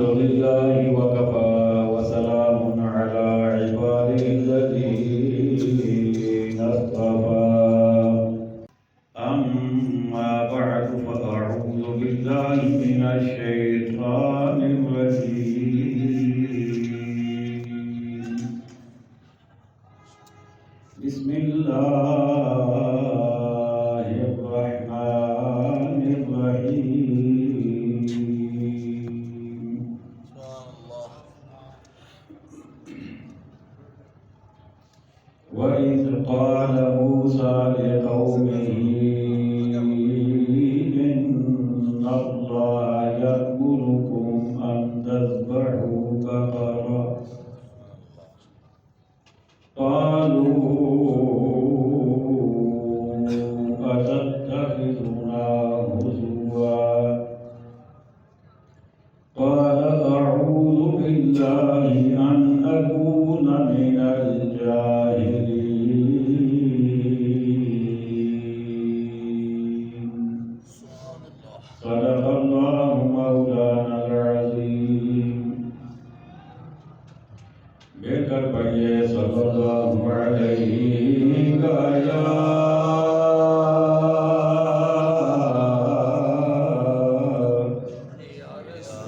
لله وكفى وسلام على عباده الذين اصطفى أما بعد فأعوذ بالله من الشيطان الرجيم بسم الله الرحمن الرحيم وإذ قال موسى لقومه إن الله يأمركم أن تذبحوا بقرة قالوا أتتخذنا هزوا قال أعوذ بالله أن أكون من الجاهلين صدق الله مولانا العظيم بكر پڑھیے صلی اللہ علیہ یا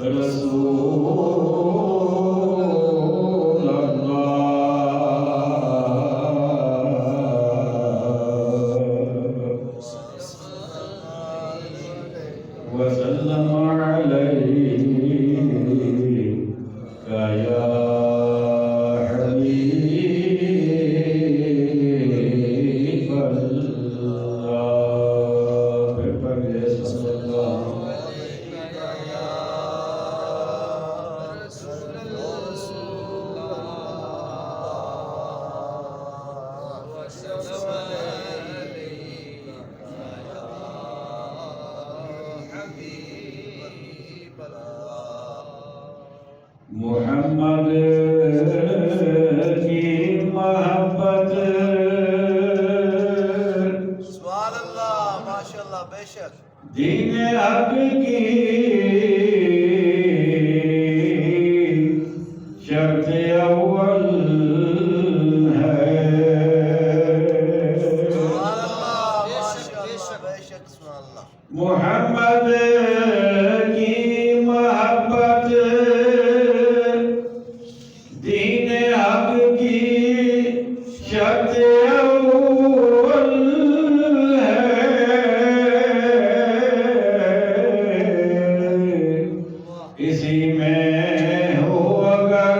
رسول اللہ وسلم علیہ یا محمد کی محبت سبحان اللہ ماشاءاللہ بے شک دین حق کی شرط اول ہے سبحان اللہ ماشاءاللہ بے شک سبحان اللہ محمد کی محبت دین حق کی شرط اول ہے اسی میں ہو اگر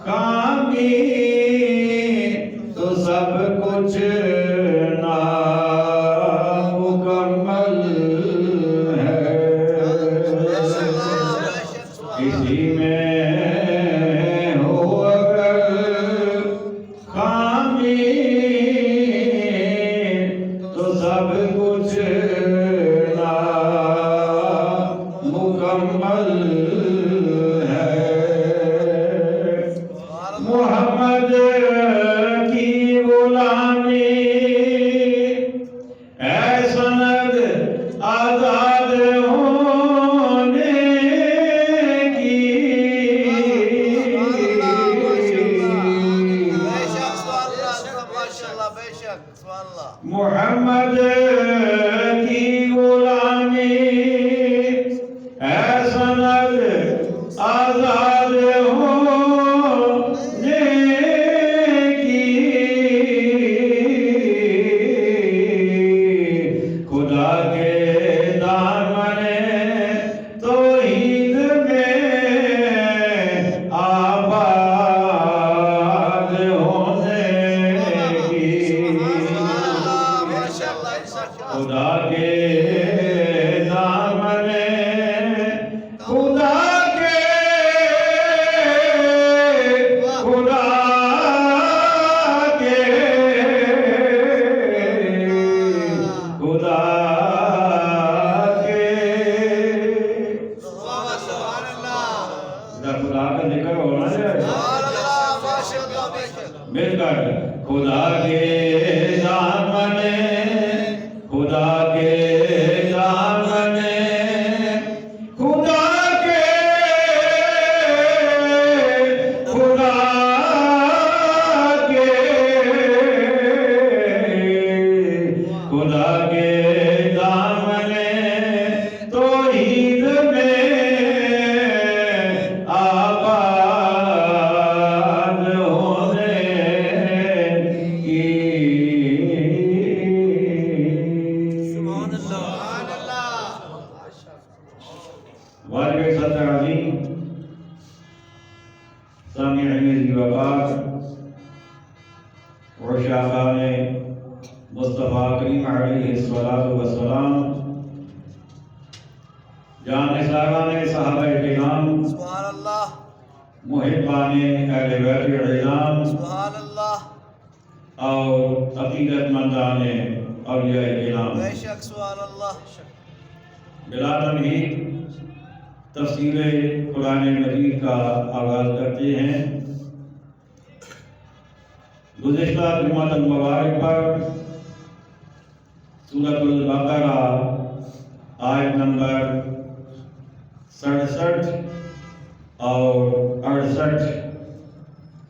کامی تو سب کچھ نامکمل ہے اسی میں سب کچھ نامکمل ہے محمد کی غلامی اے سند آزاد ہونے کی محمد کی غلامی اے سند آزاد ہونے کی خدا کے دامن توحید میں آباد ہونے کی خدا کے دامن خدا کے خدا کا ذکر ہونا چاہیے مل کر خدا کے دامن خدا کے دامن خدا کے واجب صدر عظیم سامعین وقار عشاقان مصطفیٰ کریم علیہ الصلوۃ والسلام، جان ساران صحابہ کرام، سبحان اللہ محبان اہل بیت اعظام سبحان اللہ اور عقیدت مندان اولیاء کرام، بے شک سبحان اللہ بلا تمہید تفسیر قرآن مجید کا آغاز کرتے ہیں۔ گزشتہ جمعہ المبارک پر سورۃ البقرہ آیت نمبر 67 اور 68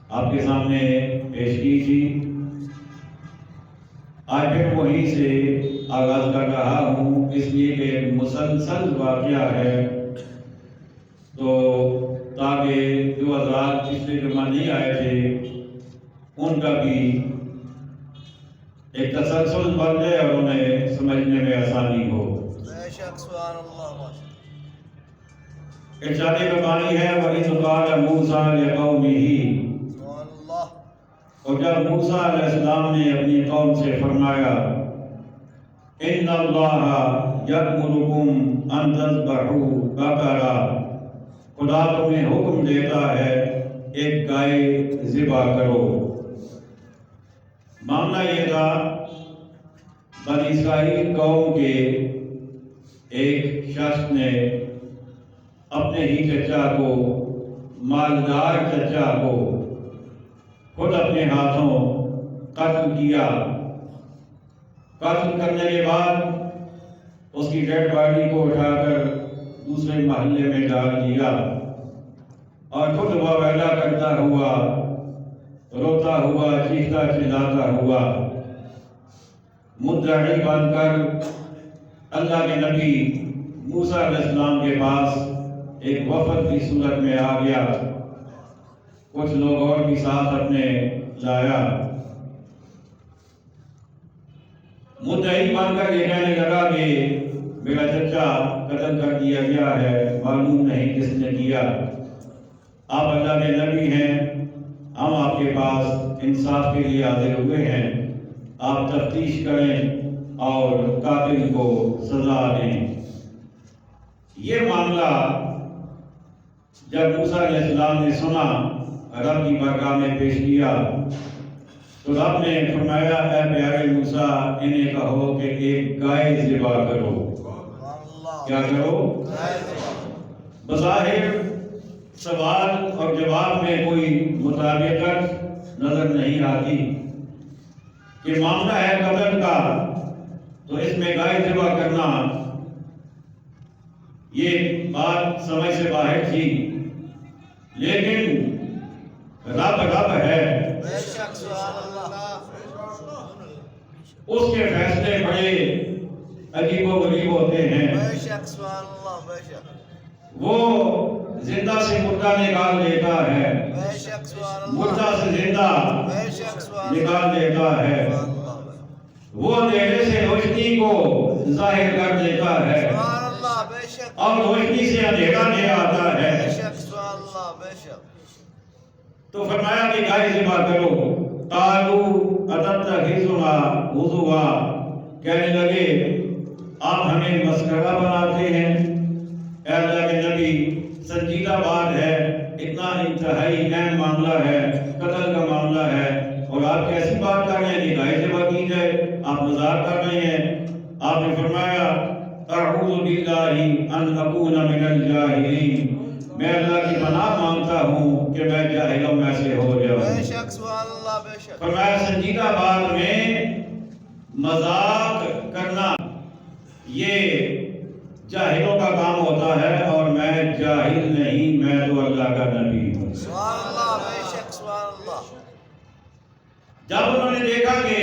آپ کے سامنے پیش کی تھی۔ آج پھر وہیں سے آغاز کر رہا ہوں، اس لیے کہ مسلسل واقعہ ہے، تو تاکہ جو حضرات پچھلے جمعہ نہیں آئے تھے ان کا بھی ایک تسلسل بن جائے اور انہیں سمجھنے میں آسانی ہو۔ بے شک سبحان اللہ ارشاد ربانی ہے وَإِذْ قَالَ مُوسَىٰ لِقَوْمِهِ، سبحان اللہ اور جب موسیٰ علیہ السلام نے اپنی قوم سے فرمایا إِنَّ اللَّهَ يَأْمُرُكُمْ أَن تَذْبَحُوا بَقَرَةً، خدا تمہیں حکم دیتا ہے ایک گائے ذبح کرو۔ معاملہ یہ تھا بنی اسرائیل قوم کے ایک شخص نے اپنے ہی چچا کو، مالدار چچا کو خود اپنے ہاتھوں قتل کیا۔ قتل کرنے کے بعد اس کی ڈیڈ باڈی کو اٹھا کر دوسرے محلے میں ڈال دیا اور خود واویلا کرتا ہوا، روتا ہوا، چیختا چلاتا ہوا، مدعی بن کر اللہ کے نبی موسیٰ علیہ السلام کے پاس ایک وفد کی صورت میں آ گیا، کچھ لوگ اور بھی ساتھ اپنے لایا۔ مدعی بن کر یہ کہنے لگا کہ میرا چچا قتل کر دیا گیا ہے، معلوم نہیں کس نے کیا، آپ اللہ کے نبی ہیں، ہم آپ کے پاس انصاف کے لیے حاضر ہوئے ہیں، آپ تفتیش کریں اور قاتل کو سزا دیں۔ یہ معاملہ جب موسیٰ علیہ السلام نے سنا، رب کی بارگاہ میں پیش کیا، تو رب نے فرمایا اے پیارے موسیٰ انہیں کہو کہ ایک گائے ذبح کرو۔ کیا کرو؟ بظاہر سوال اور جواب میں کوئی مطابقت نظر نہیں آتی کہ معاملہ ہے قتل کا، تو اس میں گائے ذبح کرنا یہ بات سمجھ سے باہر تھی، لیکن رب ہے، بے شک سبحان اللہ اس کے فیصلے بڑے عجیب و غریب ہوتے ہیں۔ بے شک سبحان اللہ بے شک وہ زندہ سے مردہ نکال دیتا ہے، بے شک سبحان اللہ مردہ سے زندہ بے شک سبحان نکال دیتا ہے، اللہ وہ اندھیرے سے روشنی کو ظاہر کر دیتا ہے سبحان اللہ بے شک اور روشنی سے اندھیرا لے آتا بے ہے۔ شک سبحان اللہ بے شک تو فرمایا کہ گائے ذبح کرو۔ قالوا اتتخذنا ہزوا، کہنے لگے آپ ہمیں مسخرہ بناتے ہیں، اے اللہ کے نبی سنجیدہ بات ہے، اتنا انتہائی اہم معاملہ ہے، قتل کا معاملہ ہے، اور آپ کیسی بات کر رہے ہیں کہ گائے ذبح کی جائے، آپ مذاق کر رہے ہیں۔ آپ نے فرمایا اعوذ باللہ ان اکون من الجاہلین، میں اللہ کی پناہ مانگتا ہوں کہ میں جاہلوں میں سے ہو بے جاؤں۔ شک سبحان اللہ بے شک فرمایا سنجیدہ بات میں مذاق کرنا یہ جاہلوں کا کام ہوتا ہے، اور میں جاہل نہیں، میں تو اللہ کا نبی ہوں۔ سبحان اللہ بے شک سبحان اللہ جب انہوں نے دیکھا کہ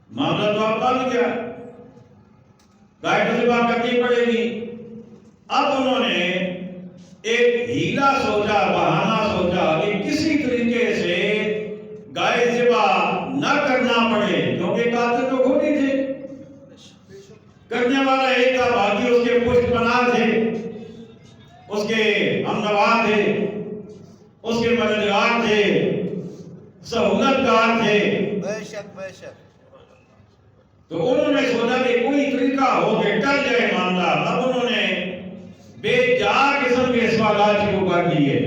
معاملہ تو اب بن گیا، گائے کو ذبح کرنی پڑے گی، اب انہوں نے ایک ہیلا سوچا، بہانہ سوچا کہ کسی طریقے سے گائے ذبح نہ کرنا پڑے، کیونکہ قاتل تو خود ہی تھے، کرنے والا ایک تھا، باقی اس کے پشت پناہ تھے، اس کے ہمنوا تھے، اس کے مددگار تھے، سہولت کار تھے، بے شک بے شک تو انہوں نے سوچا کہ کوئی طریقہ ہو کہ ٹل جائے معاملہ۔ اب انہوں نے بے جا قسم کے سوالات شروع کر دیے۔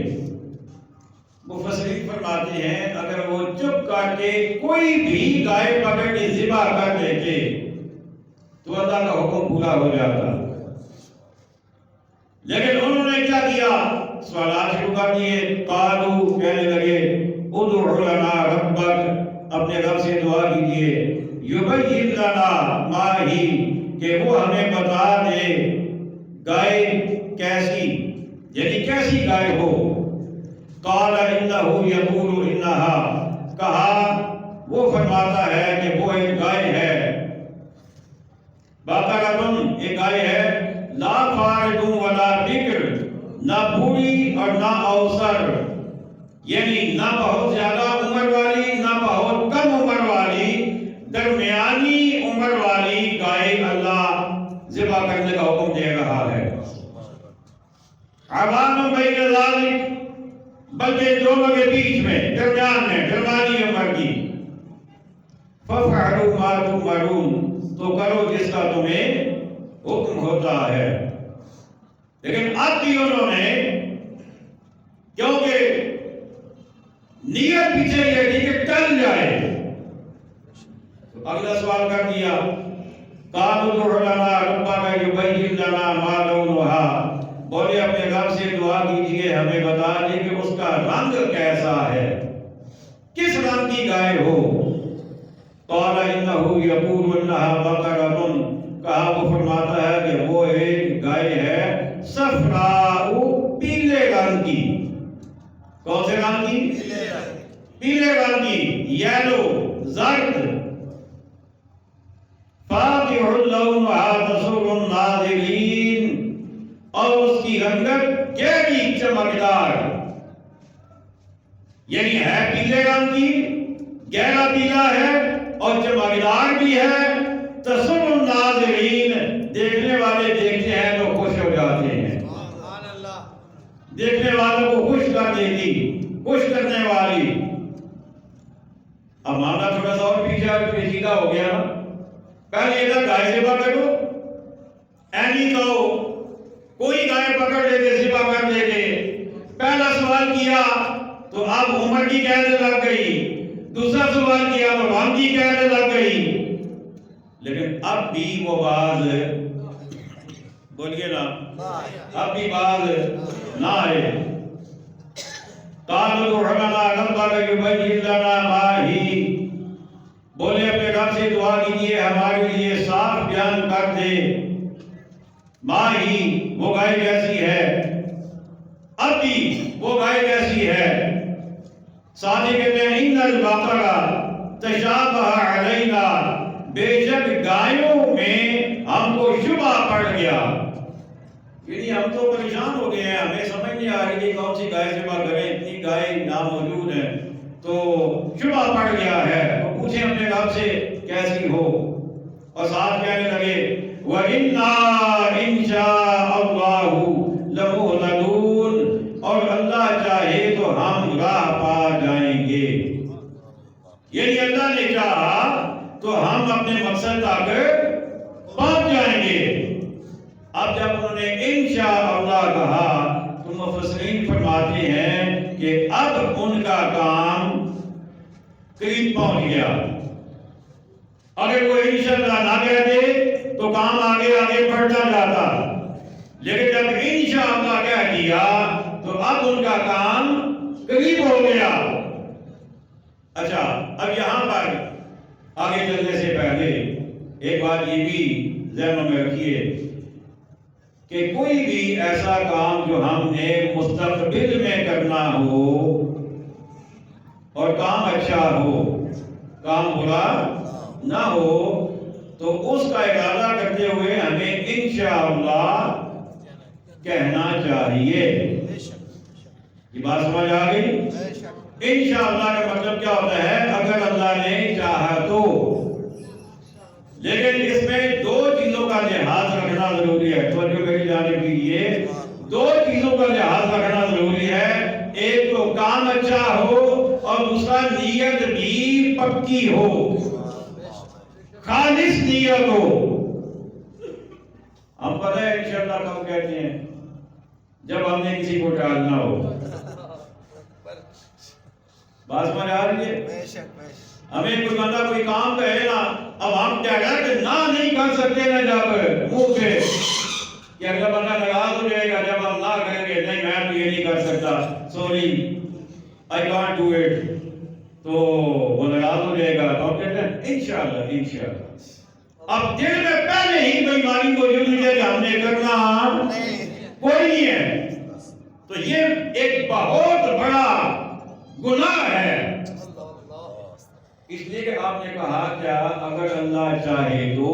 مفسرین فرماتے ہیں اگر وہ چپ کر کے کوئی بھی گائے پکڑ کے ذبح کر دیتے تو اللہ کا حکم پورا ہو جاتا، لیکن انہوں نے کیا کیا؟ سوالات شروع کر دیے۔ قالو، کہنے لگے، ادعو لنا ربک، اپنے رب سے دعا کیجئے، یبین لنا ما ہی، کہ وہ ہمیں بتا دے گائے کیسی، یعنی کیسی گائے ہو۔ قال انہ یقول انہا، کہا وہ فرماتا ہے کہ وہ ایک گائے ہے، بقرۃ، ایک گائے ہے، لا فارض ولا بکر، نہ بوڑھی اور نہ اوسر، یعنی نہ بہت زیادہ عمر والی نہ بہت کم عمر والی، درمیانی عمر والی گائے اللہ ذبح کرنے کا حکم دے رہا ہے۔ عوام بین ذالک، بلکہ دونوں کے بیچ میں، درمیان میں، درمیانی عمر کی۔ فَفْعَلُوا مَا تُؤْمَرُونَ، تو کرو جس کا تمہیں حکم ہوتا ہے۔ لیکن اب بھی انہوں نے، کیونکہ نیت پیچھے یہ تھی کہ ٹل جائے، تو اگلا سوال کر دیا، قالوا ادع لنا ربک یبین لنا ما لونھا، بولے اپنے رب سے دعا کیجئے ہمیں بتا دے کہ اس کا رنگ کیسا ہے، کس رنگ کی گائے ہو۔ قال انہ یقول انہا بقرۃ، کہا وہ فرماتا ہے کہ وہ ایک گائے ہے صفراء، پیلے رنگ کی۔ کون سے رنگ کی؟ پیلے رنگ کی، یلو، زرد۔ فاقع لونھا تسر الناظرین، اور اس کی رنگت گہری چمکدار، یعنی ہے پیلے رنگ کی، گہرا پیلا ہے اور چمکدار بھی ہے۔ تسر الناظرین، دیکھنے والے دیکھتے ہیں تو خوش ہو جاتے ہیں، دیکھنے والوں کو خوش کر دیتی، خوش کرنے والی۔ اب معاملہ تھوڑا سا اور پیچیدہ ہو گیا نا۔ پہلے یہ تھا گائے ذبح کرو، اینی کہو، کوئی گائے پکڑ لیتے ذبح کر دیتے۔ پہلا سوال کیا تو اب عمر کی قید لگ گئی، دوسرا سوال کیا تو رنگ کی قید لگ گئی۔ لیکن اب بھی وہ باز، بولیے نا، اب بھی باز نہ آئے۔ قالوا ادع لنا ربک یبین لنا ما ہی، بولے اپنے رب سے دعا کیجئے ہمارے لیے صاف بیان کر دے، ما ہی، وہ گائے کیسی ہے، اب بھی وہ گائے کیسی ہے۔ ساتھ ہی کہتے ہیں ان البقرہ تشابہ علینا، بے شک گایوں میں ہم کو شبہ پڑ گیا، یعنی ہم تو پریشان ہو گئے ہیں، ہمیں سمجھ نہیں آ رہی کہ کون سی گائے ذبح کریں، اتنی گائے ناموجود ہیں، تو شبہ پڑ گیا ہے، تو پوچھیں اپنے رب سے کیسی ہو۔ اور ساتھ کہنے لگے وَإِنَّا إِن شَاءَ اللَّهُ لَمُهْتَدُونَ، اور اللہ چاہے تو ہم راہ پا جائیں گے، یعنی اللہ نے چاہا تو ہم اپنے مقصد تک پہنچ جائیں گے۔ اب جب انہوں نے انشاءاللہ کہا تو مفسرین فرماتے ہیں کہ اب ان کا کام قریب پہنچ گیا۔ اگر وہ انشاءاللہ نہ کہتے تو کام آگے آگے بڑھتا جاتا، لیکن جب انشاءاللہ کہہ دیا تو اب ان کا کام قریب ہو گیا۔ اچھا، اب یہاں پر آگے چلنے سے پہلے ایک بات یہ بھی ذہن میں رکھیے کہ کوئی بھی ایسا کام جو ہم نے مستقبل میں کرنا ہو اور کام اچھا ہو، کام برا نہ ہو، تو اس کا ارادہ کرتے ہوئے ہمیں انشاءاللہ کہنا چاہیے۔ یہ بات سمجھ آ گئی؟ انشاءاللہ کا مطلب کیا ہوتا ہے؟ اگر اللہ نے چاہا تو۔ لیکن اس میں دو چیزوں کا لحاظ رکھنا ضروری ہے، توجہ میری جانب کیجیے، دو چیزوں کا اچھا ہو اور دوسرا نیت بھی پکی ہو، خالص نیت ہو۔ ہم پتہ ہے انشاءاللہ کب کہتے ہیں؟ جب ہم نے کسی کو ٹالنا ہو۔ بات سمجھ آ رہی ہے؟ بے شک بے شک۔ ہمیں کوئی بندہ کوئی کام کہے نا، اب ہم ڈائریکٹ نہ نہیں کر سکتے نا جب منہ پہ کہ اگلا بندہ ناراض ہو جائے گا جب ہم نہ کریں گے، نہیں میں تو یہ نہیں کر سکتا، sorry I can't do it, تو وہ ناراض ہو جائے گا۔ تو ہم کہتے ہیں انشاءاللہ انشاءاللہ۔ اب دل میں پہلے ہی بےایمانی موجود ہے کہ ہم نے کرنا کوئی نہیں ہے، تو یہ ایک بہت بڑا گناہ ہے۔ اس لیے کہ آپ نے کہا کیا اگر اللہ چاہے تو،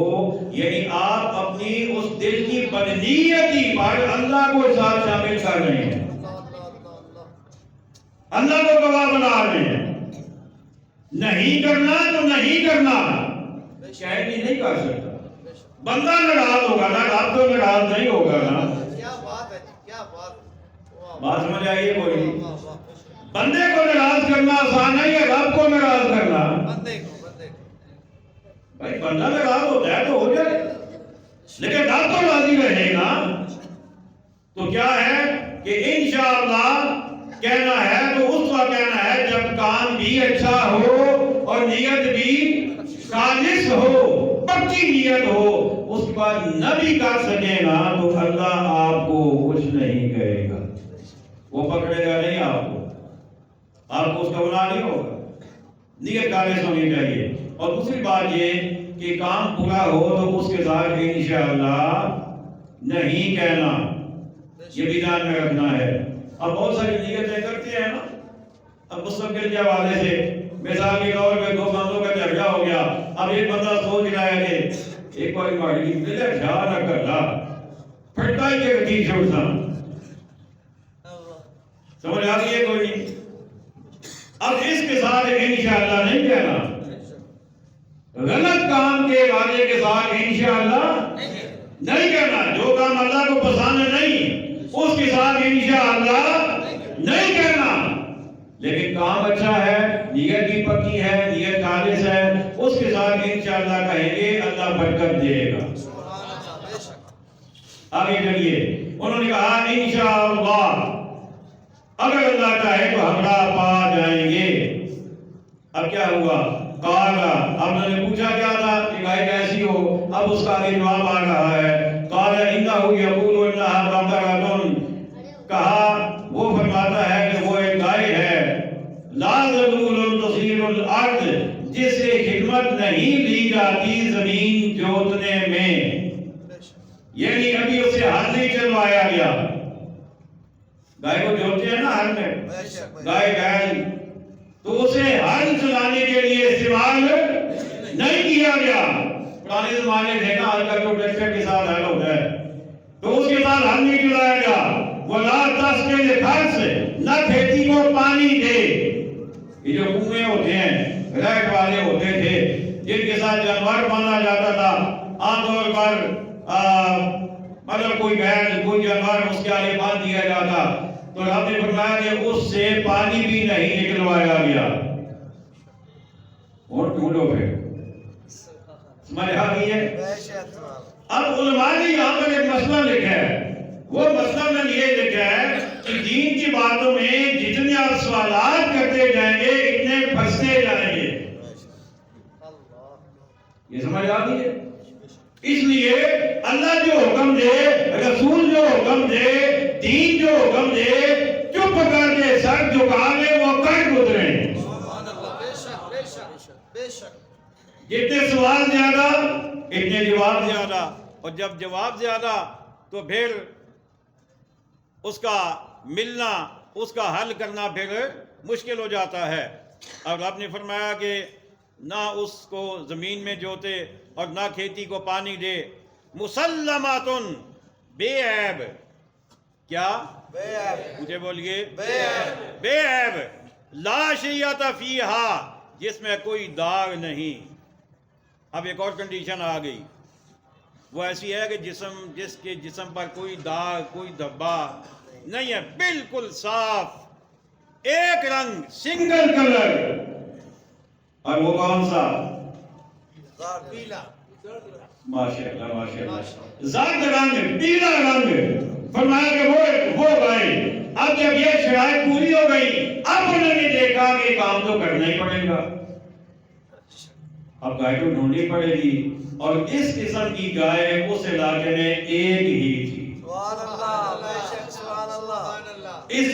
یعنی آپ اپنی اس دل کی بدنیتی پر اللہ کو ساتھ شامل کر رہے ہیں، اللہ کو گواہ بنا رہے ہیں۔ نہیں کرنا تو نہیں کرنا، شاید ہی نہیں کر سکتا۔ بندہ ناراض ہوگا نا، آپ تو ناراض نہیں ہوگا نا۔ کیا بات ہے جی، کیا بات۔ بات سمجھ آئیے کوئی نہیں؟ بندے کو ناراض کرنا آسان نہیں ہے، رب کو ناراض کرنا۔ بندے کو بھائی بندہ ناراض ہوتا ہے تو ہو جائے، لیکن رب تو راضی رہے گا۔ تو کیا ہے کہ انشاءاللہ کہنا ہے تو اس وقت کہنا ہے جب کام بھی اچھا ہو اور نیت بھی خالص ہو، پکی نیت ہو۔ اس کے بعد نہ بھی کر سکے نا تو اللہ آپ کو کچھ نہیں کہے گا، وہ پکڑے گا نہیں آپ کو، آپ کو اس کا گناہ نہیں ہوگا۔ نیت خالص ہونی چاہیے۔ اور دوسری بات یہ کہ کام پورا ہو تو اس کے ساتھ انشاءاللہ نہیں کہنا، یہ بھی دھیان میں رکھنا ہے۔ اب بہت ساری نیتیں کرتے ہیں نا، اب مستقبل کے حوالے سے مثال کے طور پہ دو بندوں کا جھگڑا ہو گیا، اب ایک بندہ سوچ رہا ہے کہ ایک بار ماڑی ملے جھا نہ کرنا پھٹتا ہی کے رکھی چھوڑتا، سمجھ آ رہی ہے کوئی نہیں؟ اب اس کے ساتھ انشاءاللہ نہیں کہنا، غلط کام کے ارادے کے ساتھ انشاءاللہ نہیں کہنا۔ جو کام اللہ کو پسند نہیں اس کے ساتھ انشاءاللہ نہیں کہنا، لیکن کام اچھا ہے، نیت بھی پکی ہے، نیت خالص ہے، اس کے ساتھ انشاءاللہ کہیں گے، اللہ برکت دے گا۔ آگے چلیے، انہوں نے کہا انشاءاللہ اگر اللہ چاہے تو ہمراہ پا جائیں گے۔ اب کیا ہوا؟ قالا، اب انہوں نے پوچھا کیا تھا کہ گائے کیسی ہو، اب اس کا بھی جواب آ رہا ہے۔ قال انہ یقول انہا بقرۃ، کہا وہ فرماتا ہے کہ وہ ایک گائے ہے، لا ذلول تصیر الارض، جس سے خدمت نہیں لی جاتی زمین جوتنے میں، یعنی ابھی اسے ہل نہیں چلوایا گیا۔ گائے کو جوتے ہیں نا ہل میں، گائے بیل، تو اسے ہل چلانے کے لیے استعمال نہیں کیا گیا۔ پرانے زمانے دیکھا ہل کا جو ٹریکٹر کے ساتھ ہل ہوتا ہے تو اس کے ساتھ ہل نہیں چلایا گیا۔ وَلَا تَسْقِي الْحَرْثَ، نہ کھیتی کو پانی دے۔ یہ جو کنویں ہوتے ہیں ریٹ والے ہوتے تھے جن کے ساتھ جانور باندھا جاتا تھا، عام طور پر مطلب کوئی بیل کوئی جانور اس کے آگے باندھ دیا جاتا، تو رب نے فرمایا کہ اس سے پانی بھی نہیں نکلوایا گیا۔ اور ڈھونڈو پھر، سمجھ آ گئی ہے؟ اب علماء نے یہاں پر ایک مسئلہ لکھا ہے، وہ مسئلہ میں یہ لکھا ہے کہ دین کی باتوں میں جتنے آپ سوالات کرتے جائیں گے اتنے پھنستے جائیں گے۔ یہ سمجھ آ گئی ہے؟ اس لیے اللہ جو حکم دے، رسول جو حکم دے، دین جو حکم دے، چپ کر کے سر جھکا کے وہ کر گزریں۔ جتنے سوال زیادہ اتنے جواب زیادہ، اور جب جواب زیادہ تو پھر اس کا ملنا، اس کا حل کرنا پھر مشکل ہو جاتا ہے۔ اور رب نے فرمایا کہ نہ اس کو زمین میں جوتے اور نہ کھیتی کو پانی دے، مسلماتن، بے عیب، کیا؟ مجھے بولیے، بے عیب، لا شیئۃ فیہا، جس میں کوئی داغ نہیں۔ اب ایک اور کنڈیشن آ گئی، وہ ایسی ہے کہ جس کے جسم پر کوئی داغ کوئی دھبا نہیں ہے، بالکل صاف، ایک رنگ سنگل کلر، اور وہ کون سا؟ پیلا ماشاءاللہ ماشاءاللہ، زرد رنگ، پیلا رنگ۔ فرمایا کہ وہ گئے، اب جب یہ شرائط پوری ہو گئی، اب انہوں نے دیکھا کہ کام تو کرنا ہی پڑے گا، اب گائے تو ڈھونڈنی پڑے گی، اور اس قسم کی گائے اس علاقے میں ایک ہی تھی۔ سبحان اللہ، بے شک سبحان اللہ، اس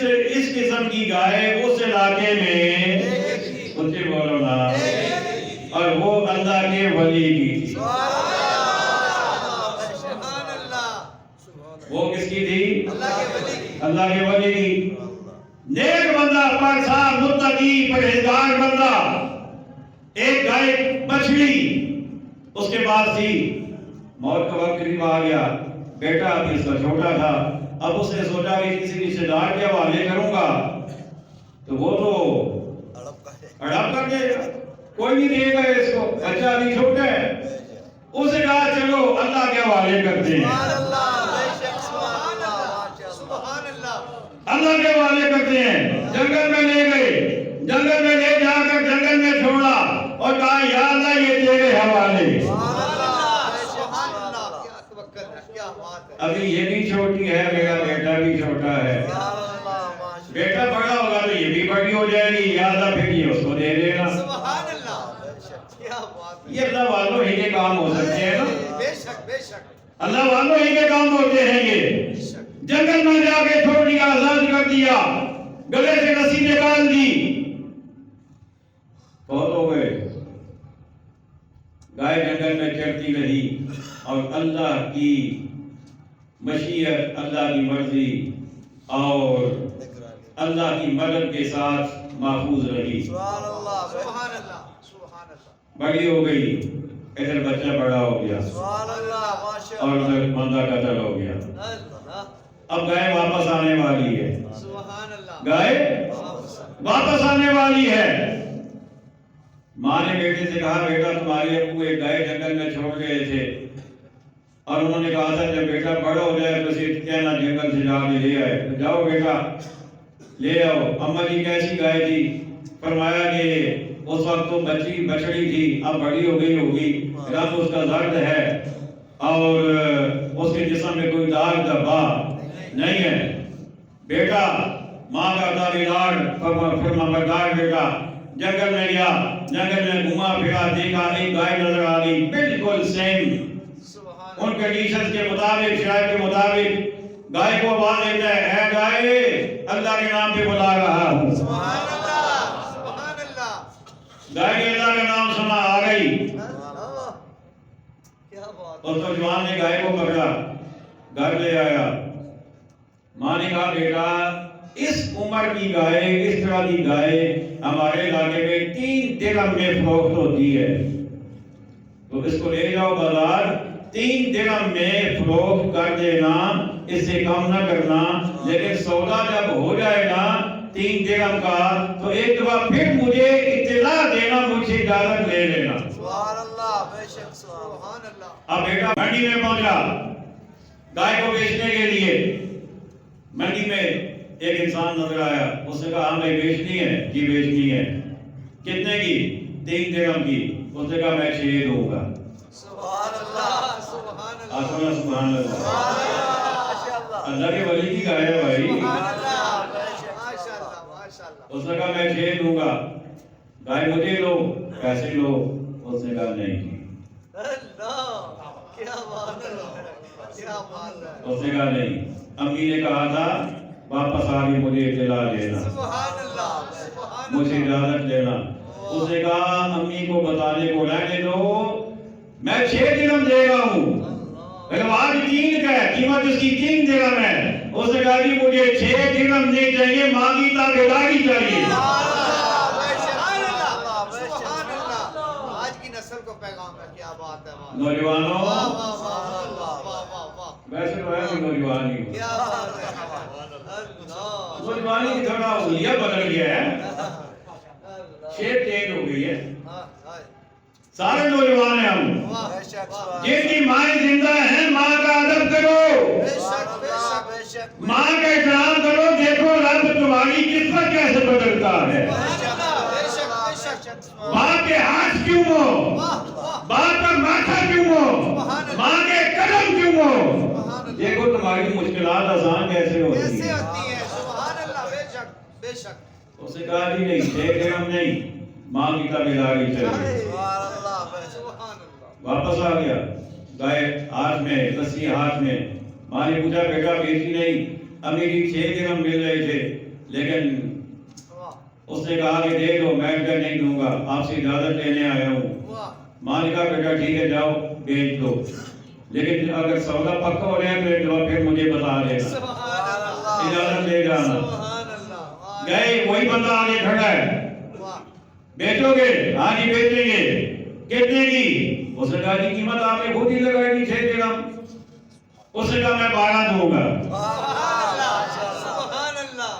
قسم کی گائے اس علاقے میں کچھ بولو نا، اور وہ اللہ کے ولی کی تھی۔ وہ کس کی تھی؟ اللہ کے ولی کی۔ نیک بندہ، پاکسار، متقی، پرہیزگار بندہ، ایک گائے بچڑی اس کے پاس تھی، موت کا وقت قریب آ گیا، بیٹا ابھی اس کا چھوٹا تھا، اب اس نے سوچا کہ کسی رشتے دار کے حوالے کروں گا تو وہ تو اڑپ کر دے گا، کوئی نہیں دے گا اس کو، بچہ ابھی چھوٹا ہے۔ اس نے کہا چلو اللہ کے حوالے کرتے ہیں، اللہ کے حوالے کرتے ہیں۔ جنگل میں لے گئے، جنگل میں لے جا کر جنگل میں چھوڑا اور کہا یا اللہ یہ تیرے حوالے۔ ابھی یہ بھی چھوٹی ہے، میرا بیٹا بھی چھوٹا ہے، بیٹا بڑا ہوگا تو یہ بھی بڑی ہو جائے گی، یا اللہ پھر یہ اس کو دے دے گا۔ یہ اللہ والوں ہی کے کام ہو سکتے ہیں نا، اللہ والوں ہی کے کام ہوتے ہیں یہ۔ جنگل میں جا کے چھوڑ دیا، آزاد کر دیا، گلے سے رسی نکال دی، بہت ہو گئے۔ گائے جنگل میں چرتی رہی اور اللہ کی مشیت، اللہ کی مرضی اور اللہ کی مدد کے ساتھ محفوظ رہی، بڑی ہو گئی، ادھر بچہ بڑا ہو گیا اور ادھر بندہ قتل ہو گیا۔ اب گائے واپس آنے والی ہے، گائے واپس آنے والی ہے۔ ماں نے بیٹے سے کہا بیٹا تمہارے ابو ایک گائے جنگل میں چھوڑ گئے تھے، اور انہوں نے کہا تھا جب بیٹا بڑا ہو جائے تو اسے کہنا جنگل سے جا کے لے آئے، تو جاؤ بیٹا لے آؤ۔ اما جی کیسی گائے تھی؟ فرمایا کہ اس وقت تو بچڑی تھی، اب بڑی ہو گئی ہوگی، رنگ اس کا زرد ہے اور اس کے جسم میں کوئی داغ دھبا نہیں ہے۔ بیٹا ماں کا تابعدار فرمانبردار بیٹا جنگل میں گیا، جنگل میں گھوما پھرا، دیکھا ایک گائے نظر آ گئی بالکل سیم ان کنڈیشنز کے مطابق، شرائط کے مطابق۔ گائے کو آواز دیتا ہے اے گائے اللہ کے نام پہ بلا رہا ہوں۔ گائے کے اللہ کا نام سنا، آ گئی، اور تو جوان نے گائے کو پکڑا، گھر لے آیا۔ ماں نے کہا بیٹا اس عمر کی گائے، اس طرح کی گائے ہمارے علاقے میں 3 درہم میں فروخت ہوتی ہے، تو اس کو لے جاؤ بازار، 3 درہم میں فروخت کر دینا، اس سے کم نہ کرنا، لیکن سودا جب ہو جائے گا 3 درہم کا تو ایک دفعہ پھر مجھے اطلاع دینا، مجھ سے اجازت لے لینا۔ سبحان اللہ، بے شک سبحان اللہ۔ اب بیٹا منڈی میں پہنچا گائے کو بیچنے کے لیے، منڈی میں ایک انسان نظر آیا، اس نے کہا ہمیں بیچنی ہے، جی بیچنی ہے، کتنے کی؟ 3 درہم کی۔ اس نے کہا میں 6 دوں گا۔ سبحان اللہ، سبحان اللہ، سبحان اللہ، ماشاءاللہ، اللہ کے ولی کی گائے ہے بھائی۔ سبحان اللہ، ماشاءاللہ، ماشاءاللہ۔ اس نے کہا میں 6 دوں گا، گائے مجھے لو، پیسے لو۔ اس نے کہا نہیں جی۔ اللہ، کیا بات ہے، کیا بات ہے۔ اس نے کہا نہیں، امی نے کہا تھا واپس آ کے مجھے اطلاع دینا، سبحان اللہ، سبحان مجھے اجازت دینا۔ اس نے کہا امی کو بتانے کو رہنے دو، میں 6 درہم دے گا ہوں، لیکن آج 3 کا ہے، قیمت اس کی 3 درہم ہے۔ اس نے کہا جی مجھے 6 درہم نہیں چاہیے، مانگی تاکیداری چاہیے۔ آج کی نسل کو پیغام ہے، کیا بات ہے، نوجوانوں، واہ واہ واہ واہ واہ واہ، ویسے تو ہے نوجوانی، کیا بات ہے، اللہ، نوجوانی کی تھوڑا حلیہ بدل گیا ہے، شیپ چینج ہو گئی ہے، سارے نوجوان ہیں ہم۔ بے شک جن کی مائیں زندہ ہیں ماں کا ادب کرو، بے شک بے شک بے شک، ماں کا احترام کرو، دیکھو رب تمہارا والی قسمت کیسے بدلتا ہے؟ ماں کے ہاتھ کیوں ہو، باپ کا ماتھا کیوں ہو، ماں کے قدم کیوں ہو؟ دیکھو تمہاری مشکلات آسان کیسے ہوتی ہیں۔ سبحان اللہ، بے شک بے شک۔ اس نے کہا جی نہیں، دیکھ ہم نہیں، ماں کی تابعداری چاہیے۔ سبحان اللہ، سبحان اللہ۔ واپس آ گیا، گائے ہاتھ میں، رسی ہاتھ میں۔ ماں نے پوچھا بیٹا بیٹی نہیں، امیری 6 درہم مل رہے تھے، لیکن اس نے کہا کہ دے دو، میں نہیں دوں گا، آپ سے اجازت لینے آیا ہوں۔ ماں نے کہا بیٹا ٹھیک ہے جاؤ بیچ دو، لیکن اگر سودا پکا ہو رہا ہے تو پھر مجھے بتا دینا، اجازت لے جانا۔ گئے، وہی بندہ آگے کھڑا ہے، بیچو گے؟ ہاں جی بیچیں گے۔ کتنے کی؟ اس نے کہا جی قیمت آپ نے خود ہی لگائی تھی 6 درہم۔ اس نے کہا میں 12 دوں گا۔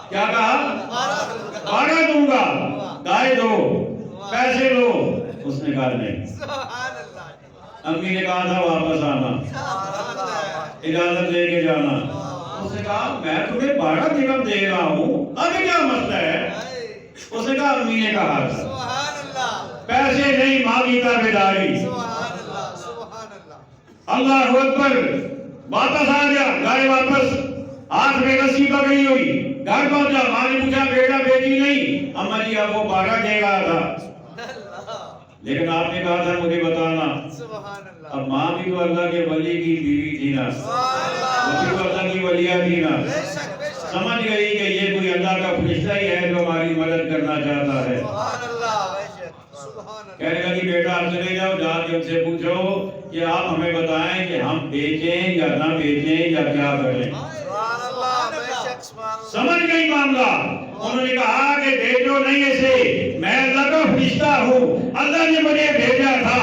کیا کہا؟ 12 دوں گا، گائے دو، پیسے دو۔ اس نے کہا نہیں۔ امی نے کہا تھا واپس آنا، اجازت لے کے جانا۔ اس نے کہا میں تمہیں 12 درہم دے رہا ہوں، اب کیا مسئلہ ہے؟ اس نے کہا امی نے کہا تھا، پیسے نہیں، ماں کی تابعداری۔ اللہ اکبر۔ واپس آ گیا، گائے واپس، ہاتھ میں رسی پکڑی ہوئی، گھر پہنچا۔ ماں نے پوچھا بیٹا بیٹی نہیں؟ اما جی اب وہ 12 دے رہا تھا، لیکن آپ نے کہا تھا مجھے بتانا۔ اب ماں بھی تو اللہ کے ولی کی بیوی تھی نا، وہ بھی تو اللہ کی ولیہ تھی نا، سمجھ گئی کہ یہ کوئی اللہ کا فرشتہ ہی ہے جو ہماری مدد کرنا چاہتا ہے۔ کہنے لگی بیٹا آپ چلے جاؤ، جا کے ان سے پوچھو کہ آپ ہمیں بتائیں کہ ہم بیچیں یا نہ بیچیں یا کیا کریں۔ سمجھ گئی معاملہ۔ انہوں نے کہا کہ بیچو نہیں اسے، میں اللہ کا فرشتہ ہوں، اللہ نے مجھے بھیجا تھا،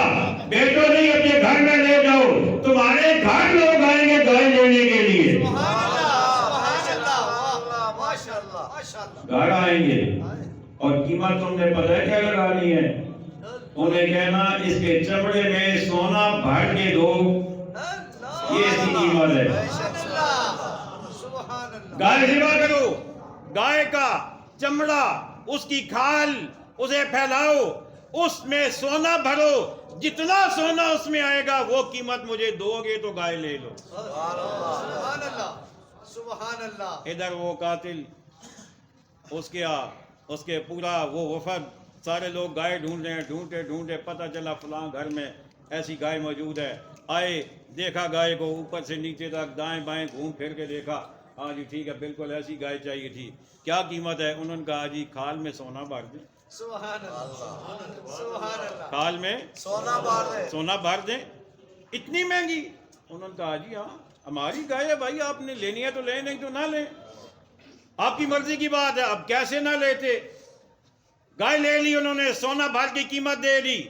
بیچو نہیں، اپنے گھر میں لے جاؤ، تمہارے گھر لوگ آئیں گے گائے لینے کے لیے۔ گھر آئیں گے اور قیمت تم نے پتہ ہے کیا لگانی ہے؟ انہیں کہنا اس کے چمڑے میں سونا بھر کے دو، یہ اس کی قیمت ہے۔ گائے ذبح کرو، گائے کا چمڑا، اس کی کھال، اسے پھیلاؤ، اس میں سونا بھرو، جتنا سونا اس میں آئے گا وہ قیمت مجھے دو گے تو گائے لے لو۔ سبحان اللہ، سبحان اللہ۔ ادھر وہ قاتل، اس کے پورا وہ وفد، سارے لوگ گائے ڈھونڈ رہے ہیں، ڈھونڈتے پتہ چلا فلاں گھر میں ایسی گائے موجود ہے۔ آئے، دیکھا گائے کو اوپر سے نیچے تک، دائیں بائیں گھوم پھر کے دیکھا، ہاں جی ٹھیک ہے بالکل ایسی گائے چاہیے تھی، کیا قیمت ہے؟ انہوں نے کہا جی کھال میں سونا بھر دیں۔ سبحان اللہ، سبحان اللہ۔ کھال میں سونا بھر دیں، اتنی مہنگی؟ انہوں نے کہا جی ہاں ہماری گائے ہے بھائی، آپ نے لینی ہے تو لیں، نہیں تو نہ لیں، آپ کی مرضی کی بات ہے۔ اب کیسے نہ لیتے؟ گائے لے لی انہوں نے، سونا بھر کی قیمت دے دی۔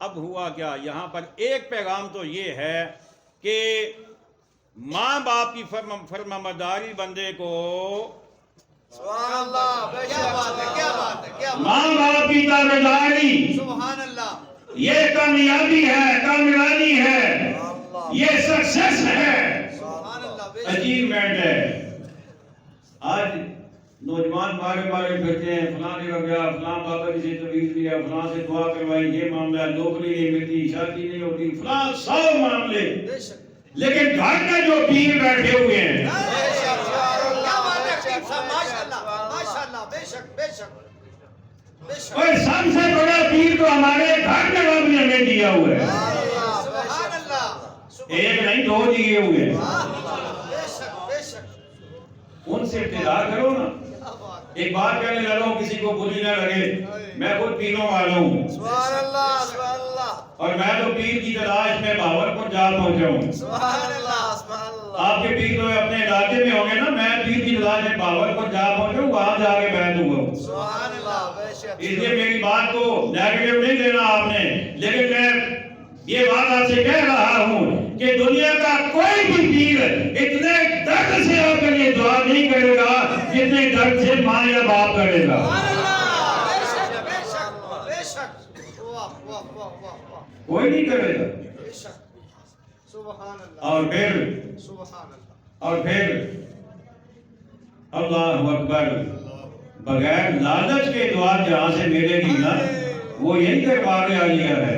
اب ہوا کیا؟ یہاں پر ایک پیغام تو یہ ہے کہ ماں باپ کی فرمانبرداری بندے کو، سبحان اللہ، کیا بات ہے، کیا بات ہے، کیا بات ہے۔ ماں باپ کی تابعداری، سبحان اللہ، یہ کامیابی ہے، کامیابی ہے، یہ سکسیس ہے، سبحان اللہ۔ اچیومنٹ ہے۔ آج نوجوان بارے پھرتے ہیں، فلاں جگہ گیا، فلاں بابا جی سے تویز لیا، فلاں سے دعا کروائی، یہ معاملہ، نوکری نہیں ملتی، شادی نہیں ہوتی، فلاں 100 معاملے، لیکن گھر میں جو پیر بیٹھے ہوئے ہیں، اور سب سے بڑا پیر تو ہمارے گھر میں رب نے ہمیں دیا ہوا ہے، ایک نہیں 2 دیے ہوئے ہیں، ان سے ابتدا کرو نا۔ ایک بات کہنے لگا کسی کو بری نہ لگے، میں خود پیروں والا ہوں، سبحان اللہ، سبحان اللہ، اور میں تو پیر کی تلاش میں بہاولپور جا پہنچا ہوں۔ سبحان اللہ، سبحان اللہ۔ آپ کے پیر تو اپنے علاقے میں ہوں گے نا، میں پیر کی تلاش میں بہاولپور جا پہنچا ہوں، وہاں جا کے بیٹھ ہوا ہوں۔ سبحان اللہ، بے شک۔ اس لیے میری بات کو نیگیٹو نہیں لینا آپ نے، لیکن میں یہ بات آپ سے کہہ رہا ہوں کہ دنیا کا کوئی بھی پیر اتنے درد سے آپ کے لیے دعا نہیں کرے گا جتنے درد سے ماں یا باپ کرے گا۔ کوئی نہیں کرے گا۔ اور پھر اللہ اکبر، بغیر لالچ کے دعا جہاں سے ملے گی نا وہ یہی دربار عالیہ ہے،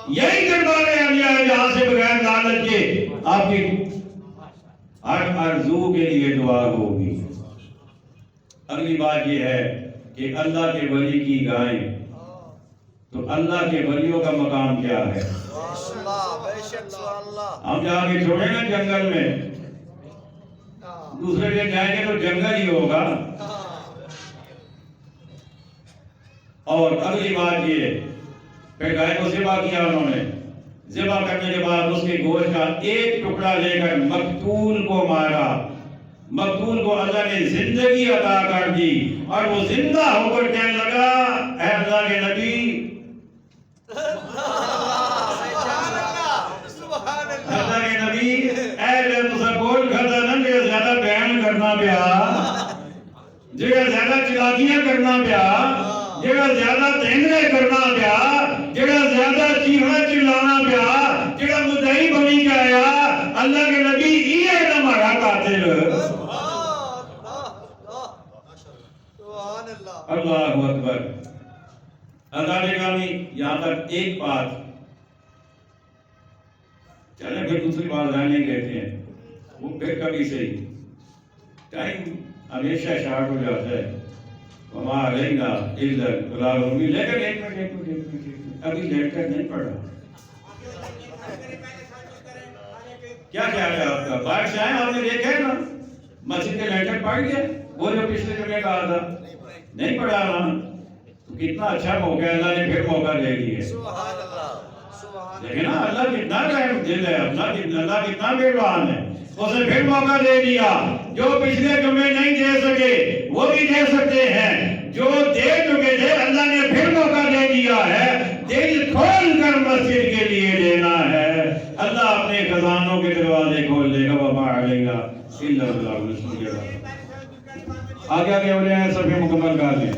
یہی دربار عالیہ ہے جہاں سے بغیر لالچ کے آپ کی ہر آرزو کے لیے دعا ہوگی۔ اگلی بات یہ ہے کہ اللہ کے ولی کی گائیں، تو اللہ کے ولیوں کا مقام کیا ہے؟ ہم جا کے چھوڑیں گے جنگل میں، دوسرے دن جائیں گے تو جنگل ہی ہوگا۔ اور اگلی بات یہ، پھر گائے کو ذبح کیا انہوں نے، ذبح کرنے کے بعد اس کے گوشت کا ایک ٹکڑا لے کر مقتول کو مارا، مقتول کو اللہ نے زندگی عطا کر دی، اور وہ زندہ ہو کر کہنے لگا اے اللہ کے نبی، اللہ کے نبی اے لے تسا بول کھتا نا جگہ زیادہ بیان کرنا پیا، جگہ زیادہ چلاکیاں کرنا پیا، جگہ زیادہ تینگرے کرنا پیا، جگہ زیادہ چیخنا چلانا پیا، جگہ مدعی بنی کے آیا اللہ کے نبی یہ ہے ہمارا قاتل۔ اللہ اکبر۔ اللہ نے کہا یہاں تک ایک بات، چلے پھر دوسری بات رہنے کہتے ہیں، وہ پھر کبھی صحیح، ٹائم ہمیشہ شارٹ ہو جاتا ہے، وما علینا الا البلاغ المبین۔ لیکن ایک منٹ ابھی لیٹر نہیں پڑھا، کیا خیال ہے آپ کا؟ باہر سے آئے آپ نے دیکھا ہے نا مسجد کے لیٹر پڑھ گئے، وہ جو پچھلے جمعے کہا تھا نہیں پڑھا نا، تو کتنا اچھا موقع ہے، اللہ نے پھر موقع دے دیا۔ لیکن نا اللہ کتنا رحم دل ہے، اللہ کتنا مہربان ہے، اس نے پھر موقع دے دیا۔ جو پچھلے جمعے نہیں دے سکے وہ بھی دے سکتے ہیں، جو دے چکے تھے اللہ نے پھر موقع دے دیا ہے، دل کھول کر مسجد کے لیے دینا ہے، اللہ اپنے خزانوں کے دروازے کھول دے گا، وما علینا الا البلاغ المبین۔ آگے آگے ہو جائیں، سب مکمل کر دیں۔